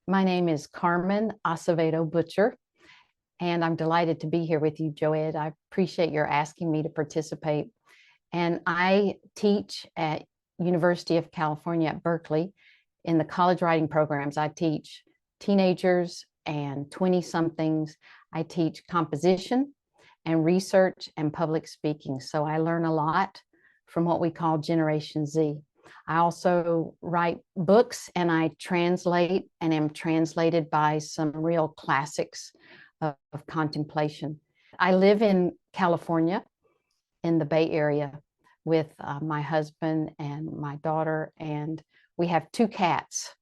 My name is Carmen Acevedo Butcher, and I'm delighted to be here with you, Joed. I appreciate your asking me to participate. And I teach at University of California at Berkeley in the college writing programs. I teach teenagers and 20-somethings. I teach composition and research and public speaking. So I learn a lot from what we call Generation Z. I also write books and I translate and am translated by some real classics of contemplation. I live in California in the Bay Area with my husband and my daughter, and we have 2 cats.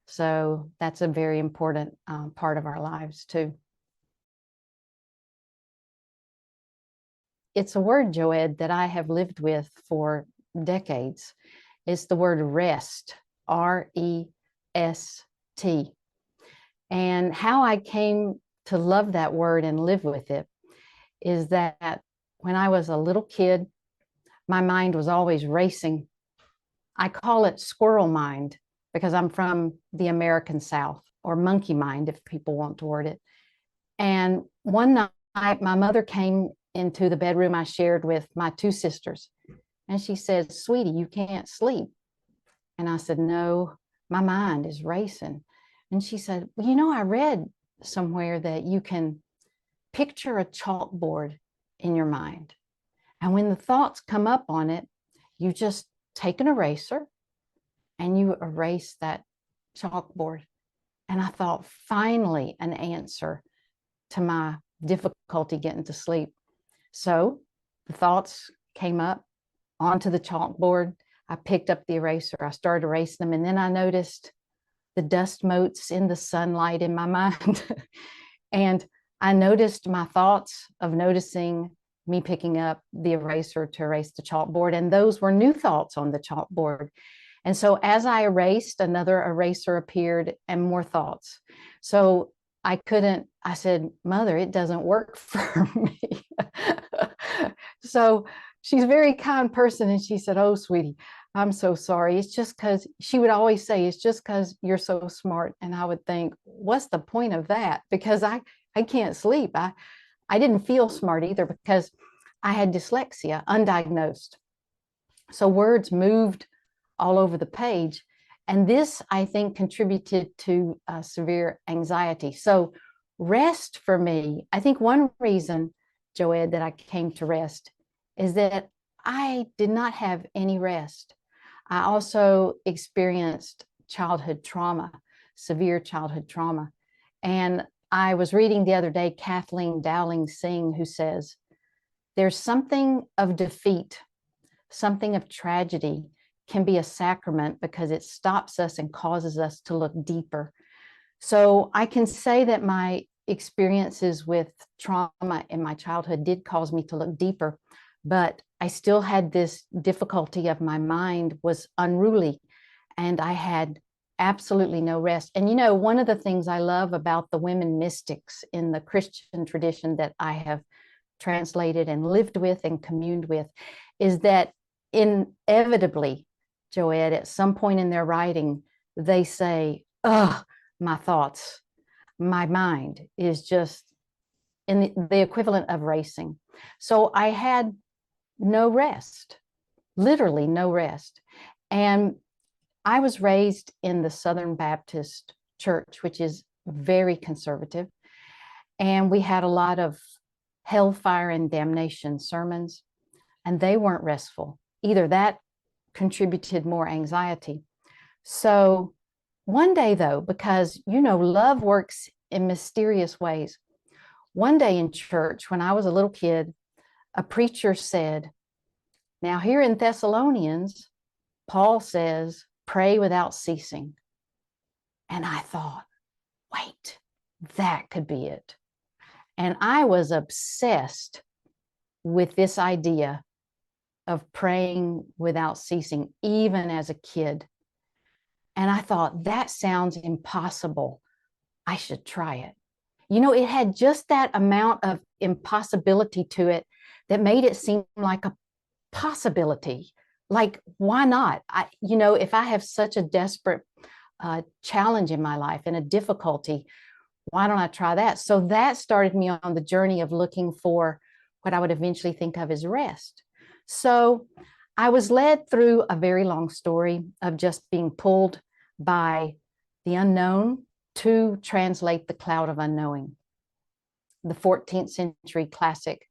So that's a very important part of our lives too. It's a word, Joed, that I have lived with for decades. It's the word rest, R-E-S-T. And how I came to love that word and live with it is that when I was a little kid, my mind was always racing. I call it squirrel mind because I'm from the American South, or monkey mind if people want to word it. And one night, my mother came into the bedroom I shared with my 2 sisters. And she said, "Sweetie, you can't sleep." And I said, "No, my mind is racing." And she said, "Well, you know, I read somewhere that you can picture a chalkboard in your mind. And when the thoughts come up on it, you just take an eraser and you erase that chalkboard." And I thought, finally, an answer to my difficulty getting to sleep. So the thoughts came up onto the chalkboard. I picked up the eraser. I started erasing them. And then I noticed the dust motes in the sunlight in my mind. And I noticed my thoughts of noticing me picking up the eraser to erase the chalkboard. And those were new thoughts on the chalkboard. And so as I erased, another eraser appeared and more thoughts. So I said, "Mother, it doesn't work for me." So she's a very kind person. And she said, "Oh, sweetie, I'm so sorry. It's just because," she would always say, "it's just because you're so smart." And I would think, what's the point of that? Because I can't sleep. I didn't feel smart either because I had dyslexia, undiagnosed. So words moved all over the page. And this, I think, contributed to severe anxiety. So rest for me, I think one reason, Joed, that I came to rest is that I did not have any rest. I also experienced childhood trauma, severe childhood trauma. And I was reading the other day Kathleen Dowling Singh, who says, "There's something of defeat, something of tragedy can be a sacrament because it stops us and causes us to look deeper." So I can say that my experiences with trauma in my childhood did cause me to look deeper, but I still had this difficulty of my mind was unruly and I had absolutely no rest. And you know, one of the things I love about the women mystics in the Christian tradition that I have translated and lived with and communed with is that inevitably, Joed, at some point in their writing, they say, "Oh, my thoughts, my mind is just in the equivalent of racing." So I had no rest, literally no rest. And I was raised in the Southern Baptist Church, which is very conservative. And we had a lot of hellfire and damnation sermons, and they weren't restful either. That contributed more anxiety. So one day, though, because, you know, love works in mysterious ways. One day in church, when I was a little kid, a preacher said, "Now here in Thessalonians, Paul says, pray without ceasing." And I thought, wait, that could be it. And I was obsessed with this idea of praying without ceasing, even as a kid. And I thought, that sounds impossible. I should try it. You know, it had just that amount of impossibility to it that made it seem like a possibility. Like, why not? You know, if I have such a desperate challenge in my life and a difficulty. Why don't I try that? So that started me on the journey of looking for what I would eventually think of as rest. So I was led through a very long story of just being pulled by the unknown to translate The Cloud of Unknowing, the 14th century classic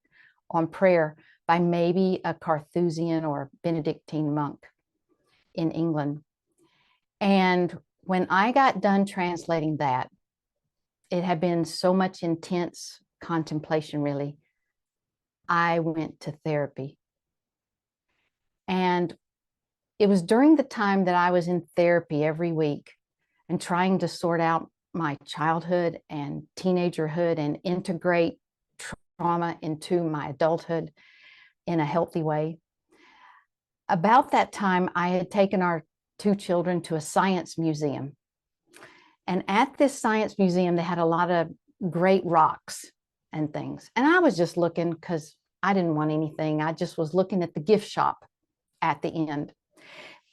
on prayer by maybe a Carthusian or Benedictine monk in England. And when I got done translating that, it had been so much intense contemplation, really. I went to therapy. And it was during the time that I was in therapy every week and trying to sort out my childhood and teenagerhood and integrate trauma into my adulthood in a healthy way. About that time, I had taken our 2 children to a science museum. And at this science museum, they had a lot of great rocks and things. And I was just looking because I didn't want anything. I just was looking at the gift shop at the end.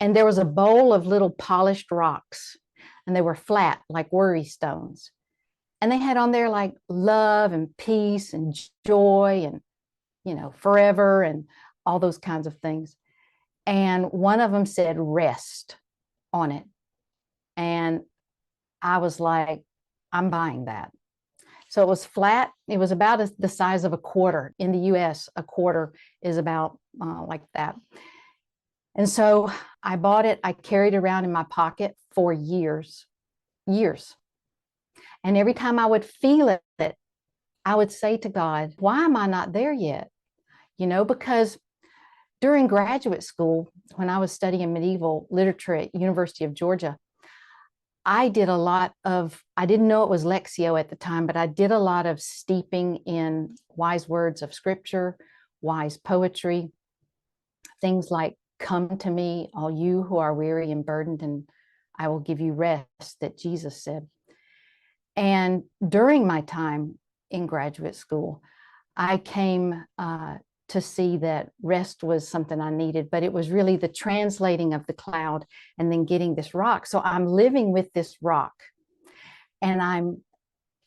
And there was a bowl of little polished rocks, and they were flat like worry stones. And they had on there like love and peace and joy and, you know, forever and all those kinds of things. And one of them said rest on it. And I was like, I'm buying that. So it was flat. It was about the size of a quarter. In the US, a quarter is about like that. And so I bought it. I carried it around in my pocket for years. And every time I would feel it, I would say to God, why am I not there yet? You know, because during graduate school, when I was studying medieval literature at University of Georgia, I did a lot of, I didn't know it was Lectio at the time, but I did a lot of steeping in wise words of scripture, wise poetry, things like, come to me, all you who are weary and burdened, and I will give you rest, that Jesus said. And during my time in graduate school, I came to see that rest was something I needed, but it was really the translating of the cloud and then getting this rock. So I'm living with this rock, and I'm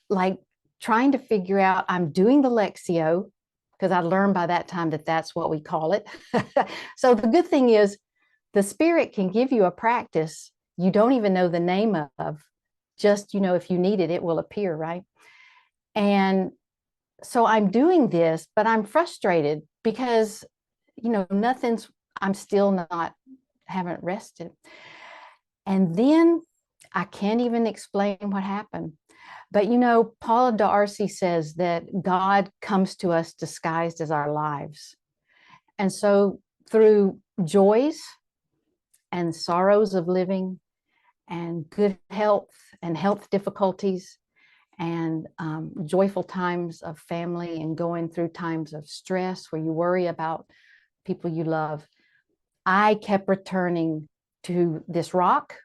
like trying to figure out, I'm doing the Lectio, because I learned by that time that that's what we call it. So the good thing is the Spirit can give you a practice you don't even know the name of. Just, you know, if you need it, it will appear, right? And so I'm doing this, but I'm frustrated because, you know, I'm still not, haven't rested. And then I can't even explain what happened. But, you know, Paula D'Arcy says that God comes to us disguised as our lives. And so through joys and sorrows of living and good health and health difficulties and joyful times of family and going through times of stress where you worry about people you love, I kept returning to this rock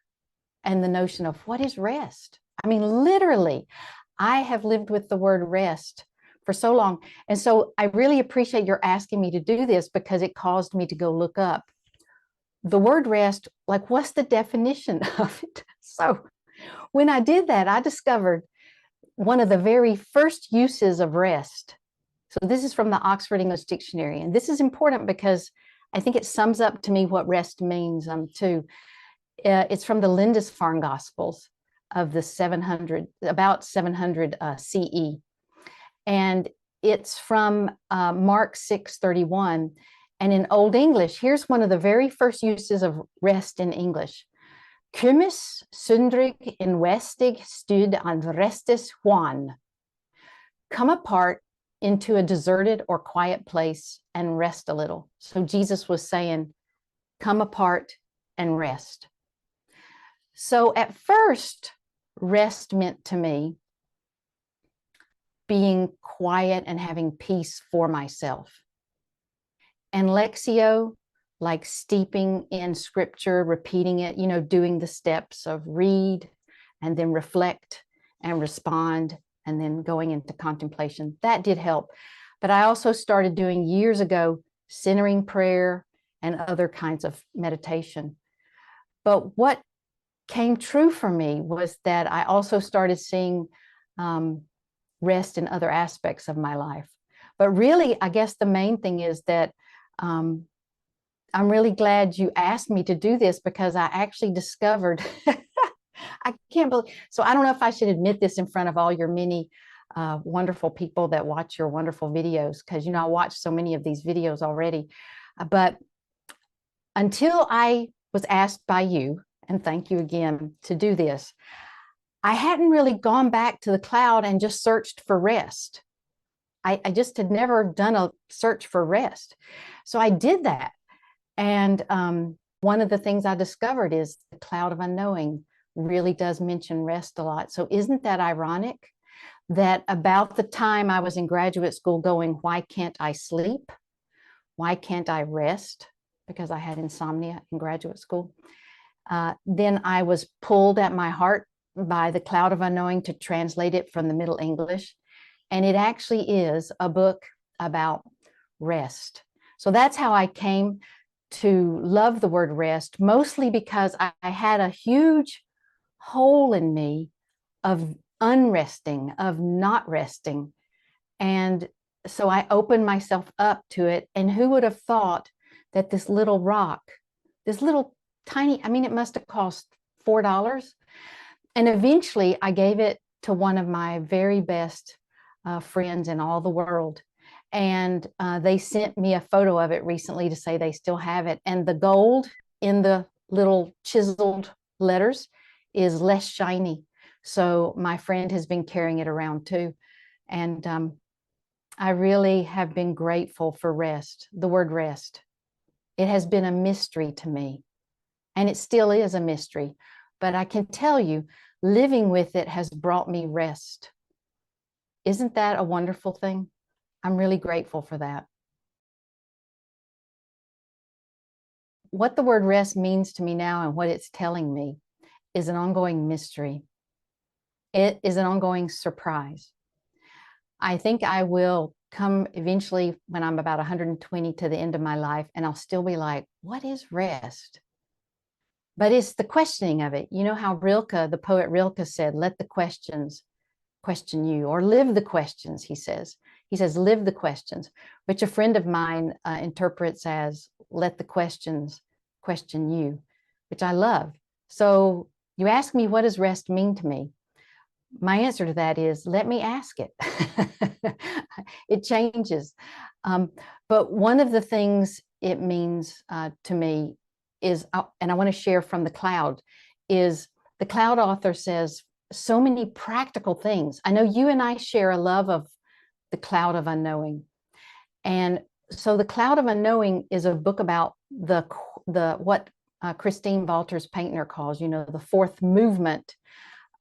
and the notion of what is rest? I mean, literally, I have lived with the word rest for so long. And so I really appreciate your asking me to do this, because it caused me to go look up the word rest, like what's the definition of it? So when I did that, I discovered one of the very first uses of rest. So this is from the Oxford English Dictionary. And this is important because I think it sums up to me what rest means too. It's from the Lindisfarne Gospels of the about 700 CE. And it's from Mark 6:31. And in Old English, here's one of the very first uses of rest in English. Cumis sundrig in westig stud an restis Juan. Come apart into a deserted or quiet place and rest a little. So Jesus was saying, come apart and rest. So at first, rest meant to me being quiet and having peace for myself. And Lectio, like steeping in scripture, repeating it, you know, doing the steps of read and then reflect and respond and then going into contemplation. That did help. But I also started doing years ago centering prayer and other kinds of meditation. But what came true for me was that I also started seeing rest in other aspects of my life. But really, I guess the main thing is that I'm really glad you asked me to do this, because I actually discovered, I can't believe, so I don't know if I should admit this in front of all your many wonderful people that watch your wonderful videos, because, you know, I watch so many of these videos already. But until I was asked by you, and thank you again, to do this, I hadn't really gone back to the cloud and just searched for rest. I just had never done a search for rest. So I did that. And one of the things I discovered is the cloud of unknowing really does mention rest a lot. So isn't that ironic that about the time I was in graduate school going, why can't I sleep? Why can't I rest? Because I had insomnia in graduate school. Then I was pulled at my heart by the cloud of unknowing to translate it from the Middle English. And it actually is a book about rest. So that's how I came to love the word rest, mostly because I had a huge hole in me of unresting, of not resting. And so I opened myself up to it. And who would have thought that this little rock, this little tiny, I mean, it must have cost $4. And eventually I gave it to one of my very best friends in all the world. And they sent me a photo of it recently to say they still have it. And the gold in the little chiseled letters is less shiny. So my friend has been carrying it around too. And I really have been grateful for rest, the word rest. It has been a mystery to me, and it still is a mystery. But I can tell you, living with it has brought me rest. Isn't that a wonderful thing? I'm really grateful for that. What the word rest means to me now and what it's telling me is an ongoing mystery. It is an ongoing surprise. I think I will come eventually when I'm about 120 to the end of my life, and I'll still be like, what is rest? But it's the questioning of it. You know how Rilke, the poet Rilke said, let the questions question you, or live the questions, he says. He says, live the questions, which a friend of mine interprets as let the questions question you, which I love. So you ask me, what does rest mean to me? My answer to that is, let me ask it. It changes. But one of the things it means to me is, and I want to share from the cloud, is the cloud author says so many practical things. I know you and I share a love of the cloud of unknowing. And so the cloud of unknowing is a book about the what Christine Walters Paintner calls, you know, the fourth movement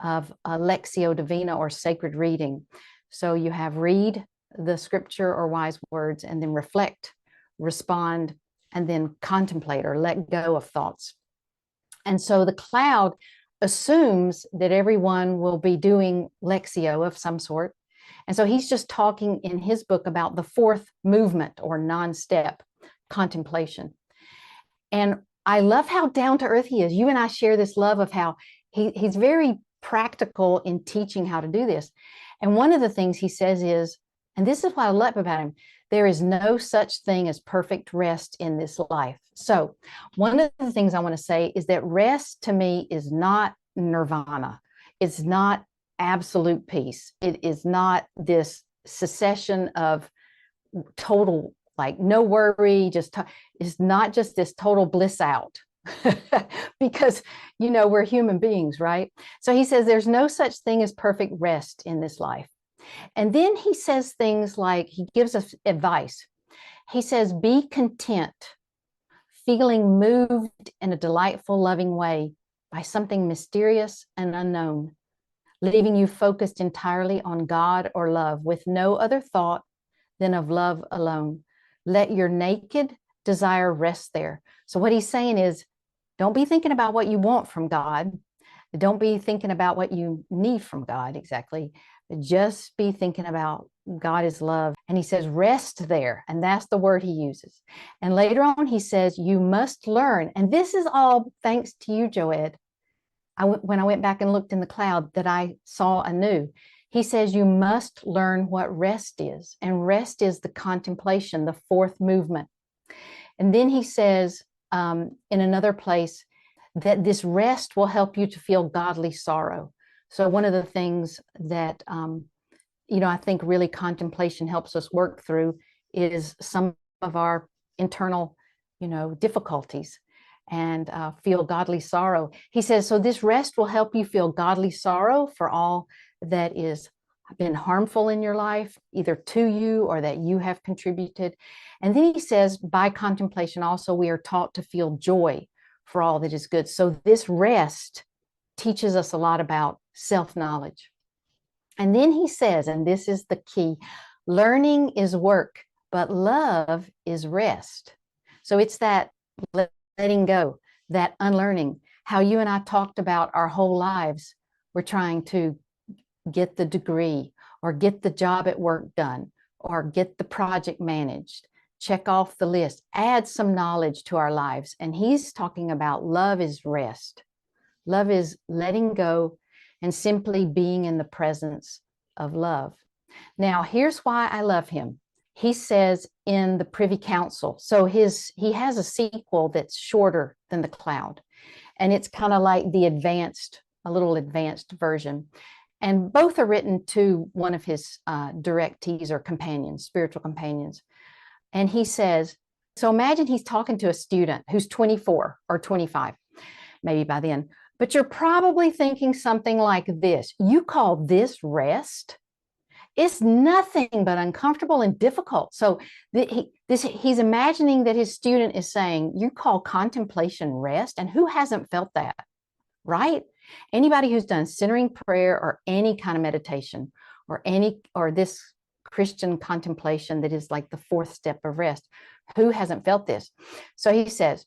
of Lectio Divina, or sacred reading. So you have read the scripture or wise words, and then reflect, respond, and then contemplate or let go of thoughts. And so the cloud assumes that everyone will be doing Lectio of some sort. And so he's just talking in his book about the fourth movement, or non-step, contemplation. And I love how down to earth he is. You and I share this love of how he's very practical in teaching how to do this. And one of the things he says is, and this is what I love about him, there is no such thing as perfect rest in this life. So one of the things I want to say is that rest to me is not nirvana. It's not absolute peace. It is not this cessation of total, like no worry, it's not just this total bliss out. Because, you know, we're human beings, right? So he says there's no such thing as perfect rest in this life. And then he says things like, he gives us advice. He says, be content, feeling moved in a delightful, loving way by something mysterious and unknown, leaving you focused entirely on God or love, with no other thought than of love alone. Let your naked desire rest there. So what he's saying is, don't be thinking about what you want from God. Don't be thinking about what you need from God exactly. Just be thinking about God is love. And he says, rest there. And that's the word he uses. And later on, he says, you must learn. And this is all thanks to you, Joed. when I went back and looked in the cloud, that I saw anew. He says, you must learn what rest is. And rest is the contemplation, the fourth movement. And then he says in another place that this rest will help you to feel godly sorrow. So one of the things that, I think really contemplation helps us work through is some of our internal, difficulties, and feel godly sorrow. He says, so this rest will help you feel godly sorrow for all that is been harmful in your life, either to you or that you have contributed. And then he says, by contemplation also, we are taught to feel joy for all that is good. So this rest teaches us a lot about self-knowledge. And then he says, and this is the key, learning is work, but love is rest. So it's that letting go, that unlearning, how you and I talked about our whole lives. We're trying to get the degree or get the job at work done or get the project managed, check off the list, add some knowledge to our lives. And he's talking about love is rest. Love is letting go and simply being in the presence of love. Now, here's why I love him. He says in the Privy Council, so he has a sequel that's shorter than the Cloud, and it's kind of like the a little advanced version. And both are written to one of his directees or companions, spiritual companions. And he says, so imagine he's talking to a student who's 24 or 25, maybe by then, but you're probably thinking something like this. You call this rest? It's nothing but uncomfortable and difficult. So he's imagining that his student is saying, you call contemplation rest? And who hasn't felt that, right? Anybody who's done centering prayer or any kind of meditation or this Christian contemplation that is like the fourth step of rest, who hasn't felt this? So he says,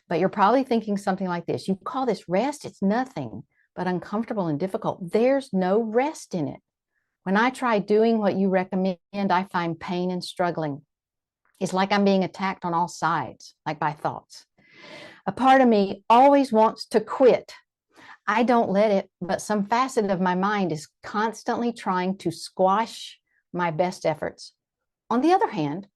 but you're probably thinking something like this. You call this rest? It's nothing but uncomfortable and difficult. There's no rest in it. When I try doing what you recommend, I find pain and struggling. It's like I'm being attacked on all sides, like by thoughts. A part of me always wants to quit. I don't let it, but some facet of my mind is constantly trying to squash my best efforts. On the other hand,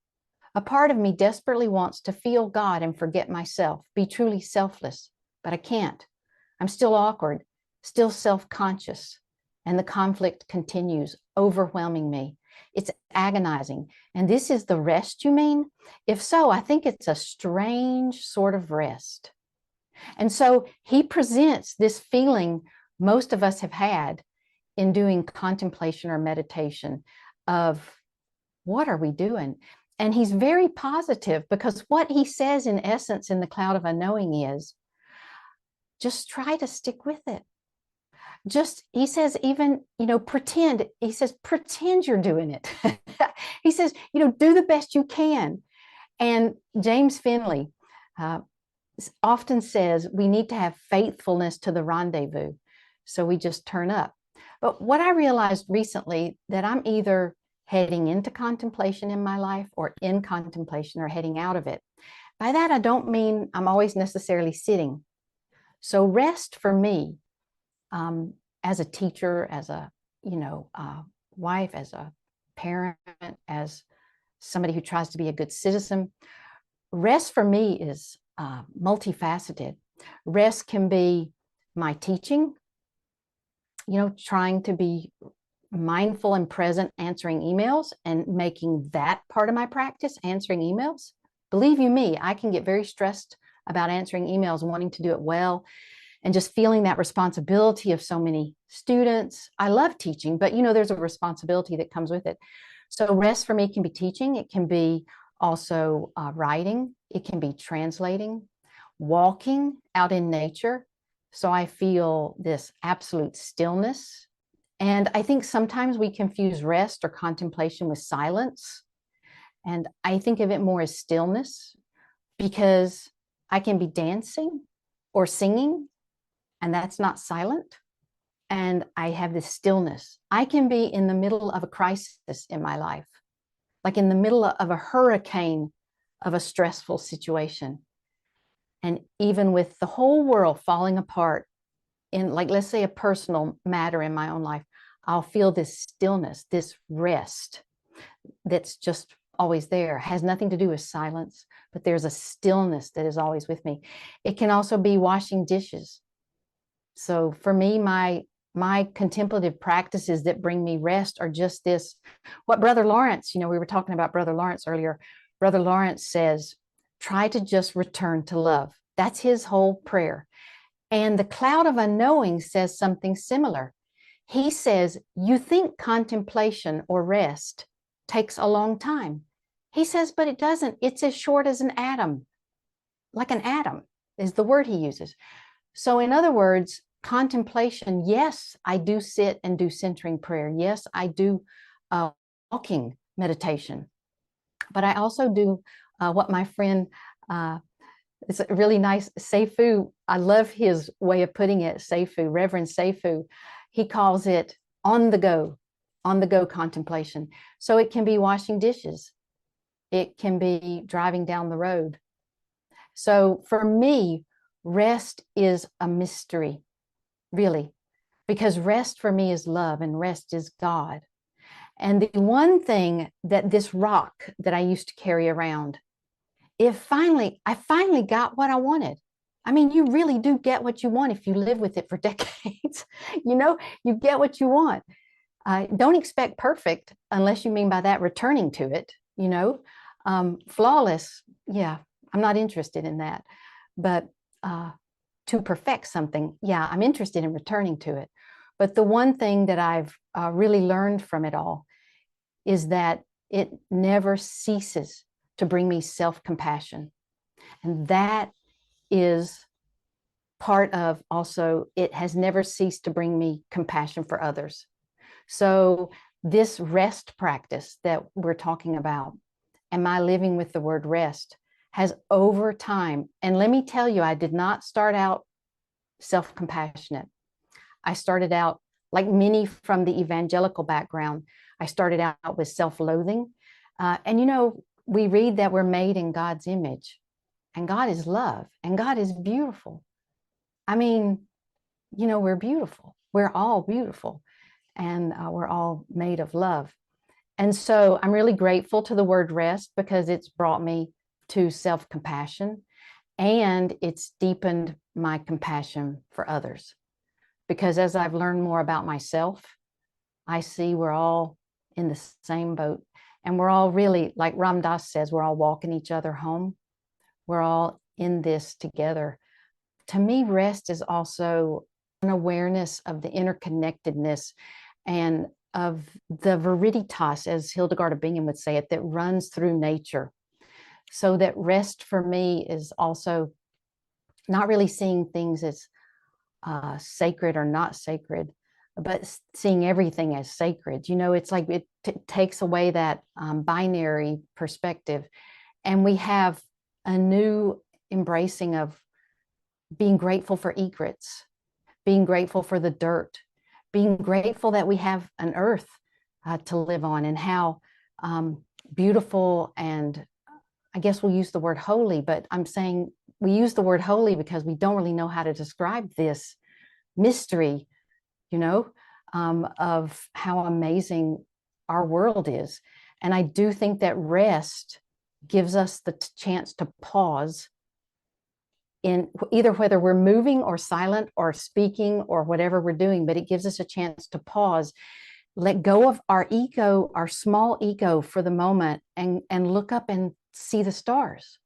a part of me desperately wants to feel God and forget myself, be truly selfless, but I can't. I'm still awkward, still self-conscious, and the conflict continues, overwhelming me. It's agonizing. And this is the rest you mean? If so, I think it's a strange sort of rest. And so he presents this feeling most of us have had in doing contemplation or meditation of what are we doing? And he's very positive, because what he says in essence in the Cloud of Unknowing is just try to stick with it. He says, even, pretend. He says, pretend you're doing it. He says, do the best you can. And James Finley often says we need to have faithfulness to the rendezvous. So we just turn up. But what I realized recently, that I'm either heading into contemplation in my life or in contemplation or heading out of it. By that, I don't mean I'm always necessarily sitting. So rest for me, as a teacher, as a wife, as a parent, as somebody who tries to be a good citizen, rest for me is multifaceted. Rest can be my teaching, trying to be mindful and present, answering emails and making that part of my practice, answering emails. Believe you me, I can get very stressed about answering emails, wanting to do it well, and just feeling that responsibility of so many students. I love teaching, but there's a responsibility that comes with it. So rest for me can be teaching. It can be also writing. It can be translating, walking out in nature. So I feel this absolute stillness. And I think sometimes we confuse rest or contemplation with silence. And I think of it more as stillness, because I can be dancing or singing, and that's not silent. And I have this stillness. I can be in the middle of a crisis in my life, like in the middle of a hurricane of a stressful situation. And even with the whole world falling apart, in, like, let's say a personal matter in my own life, I'll feel this stillness, this rest that's just always there. Has nothing to do with silence, but there's a stillness that is always with me. It can also be washing dishes. So for me, my contemplative practices that bring me rest are just this, what Brother Lawrence, we were talking about Brother Lawrence earlier. Brother Lawrence says, try to just return to love. That's his whole prayer. And the Cloud of Unknowing says something similar. He says, you think contemplation or rest takes a long time. He says, but it doesn't. It's as short as an atom, like an atom is the word he uses. So in other words, contemplation, yes, I do sit and do centering prayer. Yes, I do walking meditation. But I also do what my friend, it's a really nice, Seifu, I love his way of putting it, Seifu, Reverend Seifu. He calls it on the go contemplation. So it can be washing dishes. It can be driving down the road. So for me, rest is a mystery, really, because rest for me is love and rest is God. And the one thing that this rock that I used to carry around, I finally got what I wanted. I mean, you really do get what you want if you live with it for decades. You get what you want. Don't expect perfect unless you mean by that returning to it, flawless. Yeah, I'm not interested in that. But to perfect something, yeah, I'm interested in returning to it. But the one thing that I've really learned from it all is that it never ceases to bring me self-compassion. And that is part of also, it has never ceased to bring me compassion for others. So this rest practice that we're talking about, and my living with the word rest, has over time, and let me tell you, I did not start out self-compassionate. I started out, like many from the evangelical background, I started out with self-loathing. And we read that we're made in God's image, and God is love, and God is beautiful. I mean, we're beautiful. We're all beautiful, and we're all made of love. And so I'm really grateful to the word rest because it's brought me to self-compassion, and it's deepened my compassion for others. Because as I've learned more about myself, I see we're all in the same boat, and we're all really, like Ram Dass says, we're all walking each other home. We're all in this together. To me, rest is also an awareness of the interconnectedness and of the viriditas, as Hildegard of Bingen would say it, that runs through nature. So that rest for me is also not really seeing things as sacred or not sacred, but seeing everything as sacred. It's like it takes away that binary perspective. And we have a new embracing of being grateful for egrets, being grateful for the dirt, being grateful that we have an earth to live on, and how beautiful, and I guess we'll use the word holy, but I'm saying we use the word holy because we don't really know how to describe this mystery, of how amazing our world is. And I do think that rest gives us the chance to pause in either whether we're moving or silent or speaking or whatever we're doing, but it gives us a chance to pause, let go of our ego, our small ego for the moment, and look up and see the stars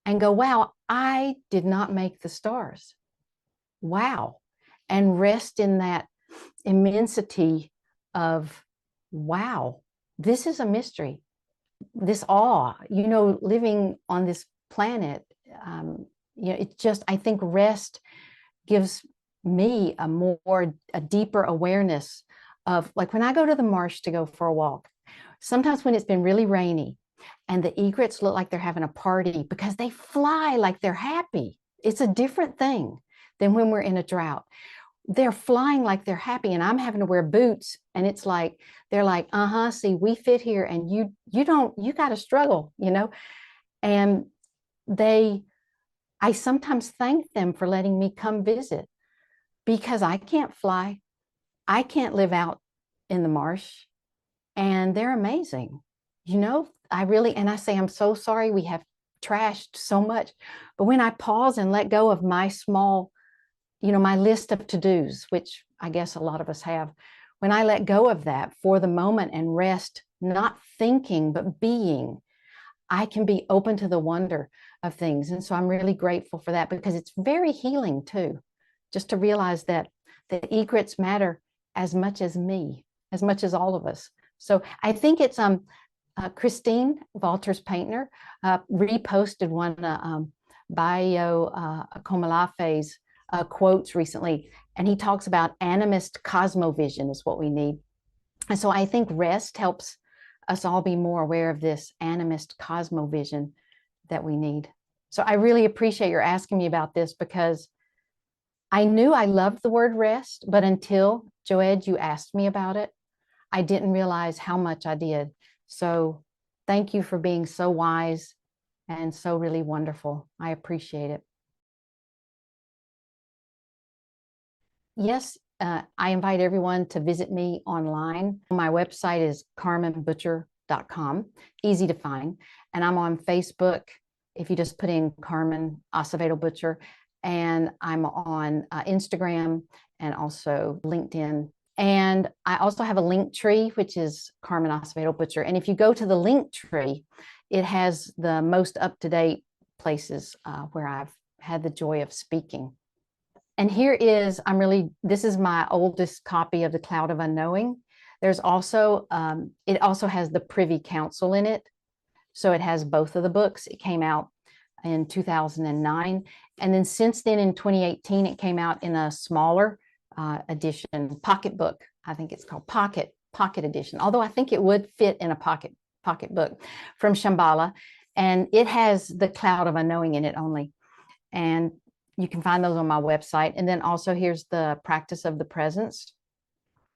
and go, wow, I did not make the stars. Wow. And rest in that immensity of, wow, this is a mystery. This awe, living on this planet, it's just, I think rest gives me a deeper awareness of, like, when I go to the marsh to go for a walk, sometimes when it's been really rainy and the egrets look like they're having a party because they fly like they're happy. It's a different thing than when we're in a drought. They're flying like they're happy, and I'm having to wear boots, and it's like, they're like, see, we fit here, and you don't, you got to struggle, and I sometimes thank them for letting me come visit, because I can't fly. I can't live out in the marsh. And they're amazing. You know, and I say, I'm so sorry we have trashed so much. But when I pause and let go of my small, my list of to-dos, which I guess a lot of us have, when I let go of that for the moment and rest, not thinking, but being, I can be open to the wonder of things. And so I'm really grateful for that, because it's very healing too, just to realize that the egrets matter as much as me, as much as all of us. So I think it's Christine Walters Paintner reposted one Bayo Komalafe's quotes recently, and he talks about animist cosmovision is what we need. And so I think rest helps us all be more aware of this animist cosmovision that we need. So I really appreciate your asking me about this, because I knew I loved the word rest, but until Joed, you asked me about it, I didn't realize how much I did. So thank you for being so wise and so really wonderful. I appreciate it. Yes, I invite everyone to visit me online. My website is carmenbutcher.com, easy to find. And I'm on Facebook, if you just put in Carmen Acevedo Butcher. And I'm on Instagram and also LinkedIn. And I also have a link tree, which is Carmen Acevedo Butcher. And if you go to the link tree, it has the most up-to-date places where I've had the joy of speaking. And here is, this is my oldest copy of The Cloud of Unknowing. There's also, it also has the Privy Council in it. So it has both of the books. It came out in 2009. And then since then in 2018, it came out in a smaller edition, pocketbook. I think it's called pocket edition, although I think it would fit in a pocketbook from Shambhala. And it has The Cloud of Unknowing in it only. And you can find those on my website. And then also here's the Practice of the Presence.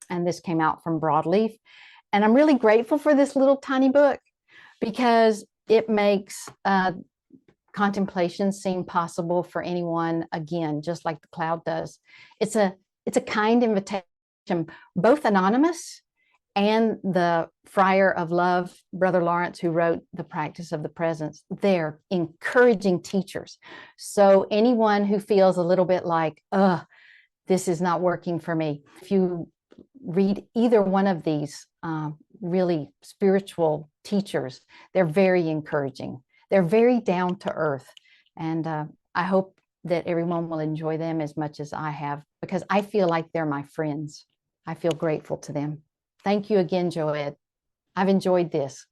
And this came out from Broadleaf. And I'm really grateful for this little tiny book, because it makes contemplation seem possible for anyone, again, just like the cloud does. It's a kind invitation, both anonymous and the friar of love, Brother Lawrence, who wrote The Practice of the Presence. They're encouraging teachers. So anyone who feels a little bit like, this is not working for me, if you read either one of these really spiritual teachers, they're very encouraging. They're very down to earth. And I hope that everyone will enjoy them as much as I have, because I feel like they're my friends. I feel grateful to them. Thank you again, Joed. I've enjoyed this.